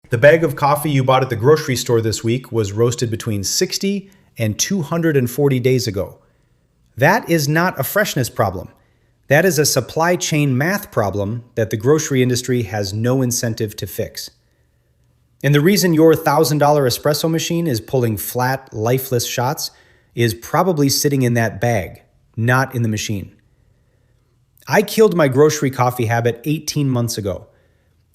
The bag of coffee you bought at the grocery store this week was roasted between 60 and 240 days ago. That is not a freshness problem. That is a supply chain math problem that the grocery industry has no incentive to fix. And the reason your $1,000 espresso machine is pulling flat, lifeless shots is probably sitting in that bag, not in the machine. I killed my grocery coffee habit 18 months ago.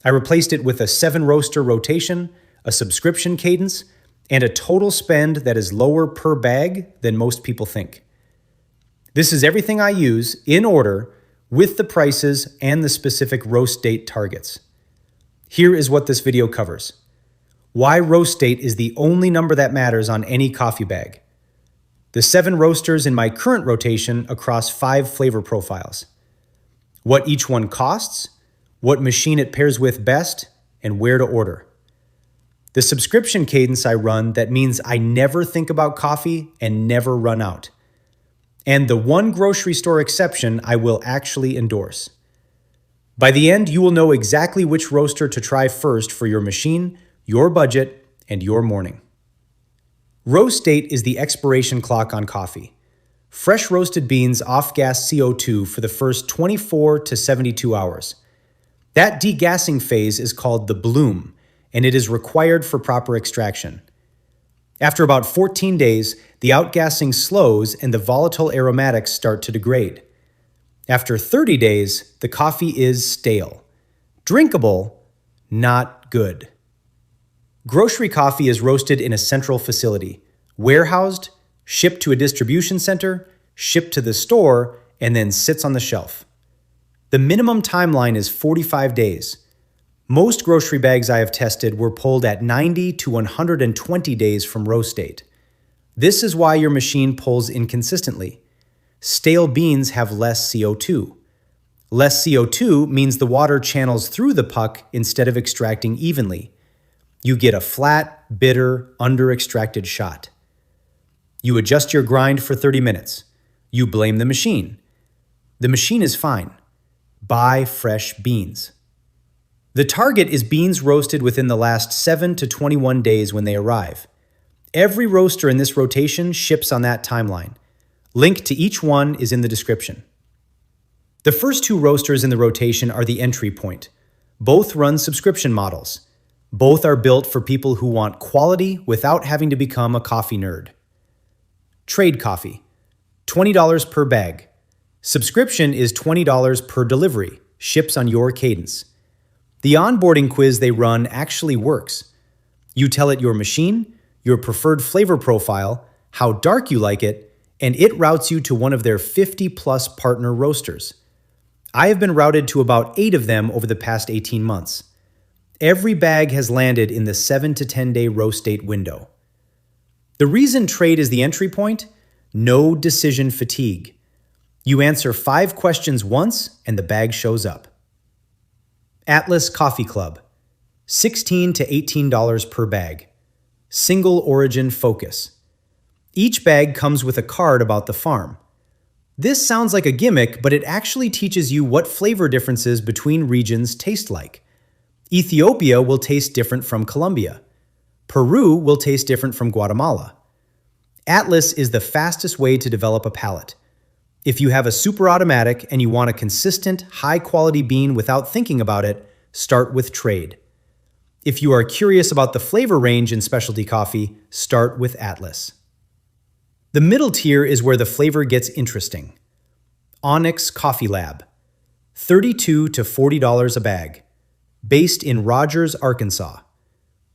I replaced it with a 7-roaster rotation, a subscription cadence, and a total spend that is lower per bag than most people think. This is everything I use in order with the prices and the specific roast date targets. Here is what this video covers. Why roast date is the only number that matters on any coffee bag. The 7 roasters in my current rotation across 5 flavor profiles. What each one costs, what machine it pairs with best, and where to order. The subscription cadence I run that means I never think about coffee and never run out. And the one grocery store exception I will actually endorse. By the end, you will know exactly which roaster to try first for your machine, your budget, and your morning. Roast date is the expiration clock on coffee. Fresh roasted beans off-gas CO2 for the first 24 to 72 hours. That degassing phase is called the bloom, and it is required for proper extraction. After about 14 days, the outgassing slows and the volatile aromatics start to degrade. After 30 days, the coffee is stale. Drinkable, not good. Grocery coffee is roasted in a central facility, warehoused, shipped to a distribution center, shipped to the store, and then sits on the shelf. The minimum timeline is 45 days. Most grocery bags I have tested were pulled at 90 to 120 days from roast date. This is why your machine pulls inconsistently. Stale beans have less CO2. Less CO2 means the water channels through the puck instead of extracting evenly. You get a flat, bitter, under-extracted shot. You adjust your grind for 30 minutes. You blame the machine. The machine is fine. Buy fresh beans. The target is beans roasted within the last 7 to 21 days when they arrive. Every roaster in this rotation ships on that timeline. Link to each one is in the description. The first 2 roasters in the rotation are the entry point. Both run subscription models. Both are built for people who want quality without having to become a coffee nerd. Trade coffee, $20 per bag. Subscription is $20 per delivery, ships on your cadence. The onboarding quiz they run actually works. You tell it your machine, your preferred flavor profile, how dark you like it, and it routes you to one of their 50+ partner roasters. I have been routed to about 8 of them over the past 18 months. Every bag has landed in the 7 to 10 day roast date window. The reason trade is the entry point? No decision fatigue. You answer 5 questions once and the bag shows up. Atlas Coffee Club, $16 to $18 per bag. Single origin focus. Each bag comes with a card about the farm. This sounds like a gimmick, but it actually teaches you what flavor differences between regions taste like. Ethiopia will taste different from Colombia. Peru will taste different from Guatemala. Atlas is the fastest way to develop a palate. If you have a super automatic and you want a consistent, high-quality bean without thinking about it, start with Trade. If you are curious about the flavor range in specialty coffee, start with Atlas. The middle tier is where the flavor gets interesting. Onyx Coffee Lab, $32 to $40 a bag. Based in Rogers, Arkansas.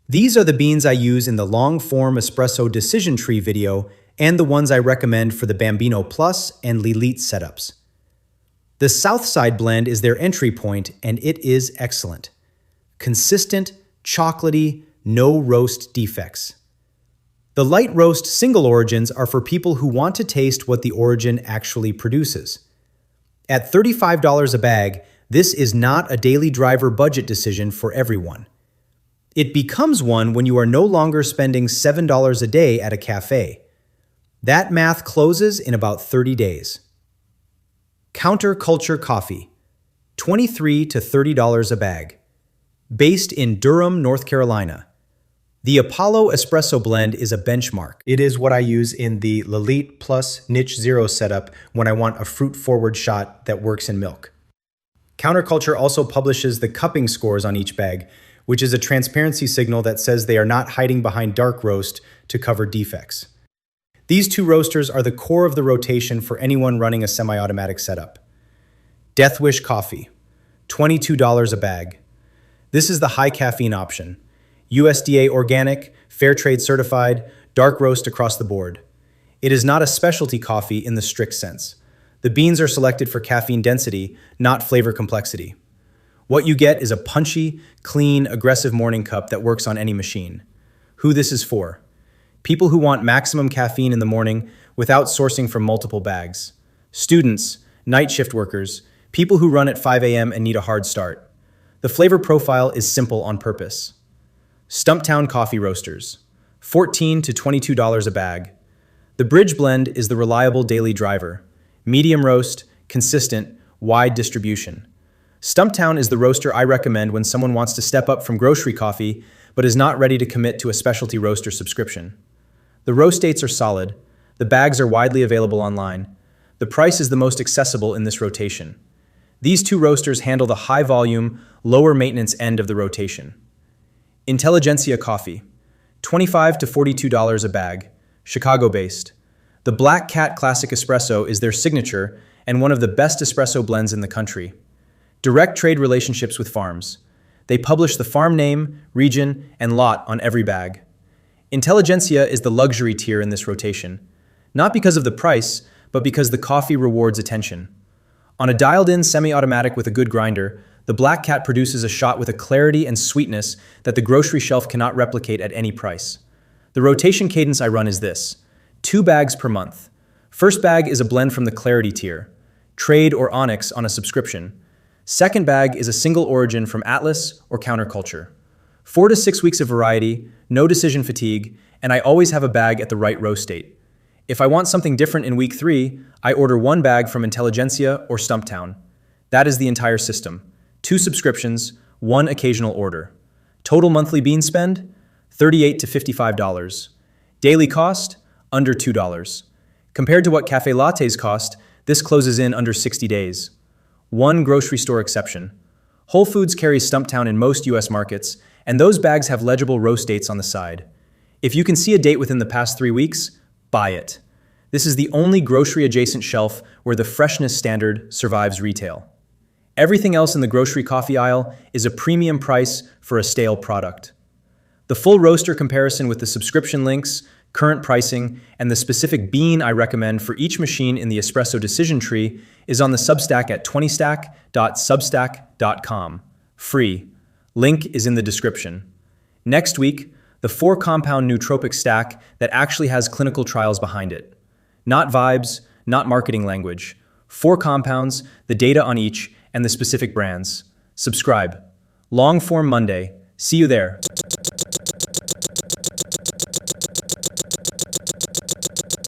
These are the beans I use in the long-form espresso decision tree video and the ones I recommend for the Bambino Plus and Lilith setups. The Southside blend is their entry point, and it is excellent. Consistent, chocolatey, no roast defects. The light roast single origins are for people who want to taste what the origin actually produces. At $35 a bag, this is not a daily driver budget decision for everyone. It becomes one when you are no longer spending $7 a day at a cafe. That math closes in about 30 days. Counterculture Coffee, $23 to $30 a bag. based in Durham, North Carolina. The Apollo Espresso Blend is a benchmark. It is what I use in the Lilite Plus Niche Zero setup when I want a fruit-forward shot that works in milk. Counterculture also publishes the cupping scores on each bag, which is a transparency signal that says they are not hiding behind dark roast to cover defects. These two roasters are the core of the rotation for anyone running a semi-automatic setup. Death Wish Coffee, $22 a bag. This is the high caffeine option. USDA organic, fair trade certified, dark roast across the board. It is not a specialty coffee in the strict sense. The beans are selected for caffeine density, not flavor complexity. What you get is a punchy, clean, aggressive morning cup that works on any machine. Who this is for? People who want maximum caffeine in the morning without sourcing from multiple bags. Students, night shift workers, people who run at 5 a.m. and need a hard start. The flavor profile is simple on purpose. Stumptown Coffee Roasters, $14 to $22 a bag. The Bridge Blend is the reliable daily driver. Medium roast, consistent, wide distribution. Stumptown is the roaster I recommend when someone wants to step up from grocery coffee but is not ready to commit to a specialty roaster subscription. The roast dates are solid. The bags are widely available online. The price is the most accessible in this rotation. These two roasters handle the high-volume, lower-maintenance end of the rotation. Intelligentsia Coffee, $25 to $42 a bag, Chicago-based. The Black Cat Classic Espresso is their signature and one of the best espresso blends in the country. Direct trade relationships with farms. They publish the farm name, region, and lot on every bag. Intelligentsia is the luxury tier in this rotation, not because of the price, but because the coffee rewards attention. On a dialed-in semi-automatic with a good grinder, the Black Cat produces a shot with a clarity and sweetness that the grocery shelf cannot replicate at any price. The rotation cadence I run is this: 2 bags per month. First bag is a blend from the Clarity tier, Trade or Onyx on a subscription. Second bag is a single origin from Atlas or Counterculture. 4 to 6 weeks of variety, no decision fatigue, and I always have a bag at the right roast date. If I want something different in week 3, I order 1 bag from Intelligentsia or Stumptown. That is the entire system. 2 subscriptions, 1 occasional order. Total monthly bean spend, $38 to $55. Daily cost, under $2. Compared to what cafe lattes cost, this closes in under 60 days. One grocery store exception. Whole Foods carries Stumptown in most US markets, and those bags have legible roast dates on the side. If you can see a date within the past 3 weeks, buy it. This is the only grocery-adjacent shelf where the freshness standard survives retail. Everything else in the grocery coffee aisle is a premium price for a stale product. The full roaster comparison with the subscription links, current pricing, and the specific bean I recommend for each machine in the espresso decision tree is on the Substack at 20stack.substack.com. Free. Link is in the description. Next week, the 4-compound nootropic stack that actually has clinical trials behind it. Not vibes, not marketing language. 4 compounds, the data on each, and the specific brands. Subscribe. Long Form Monday. See you there.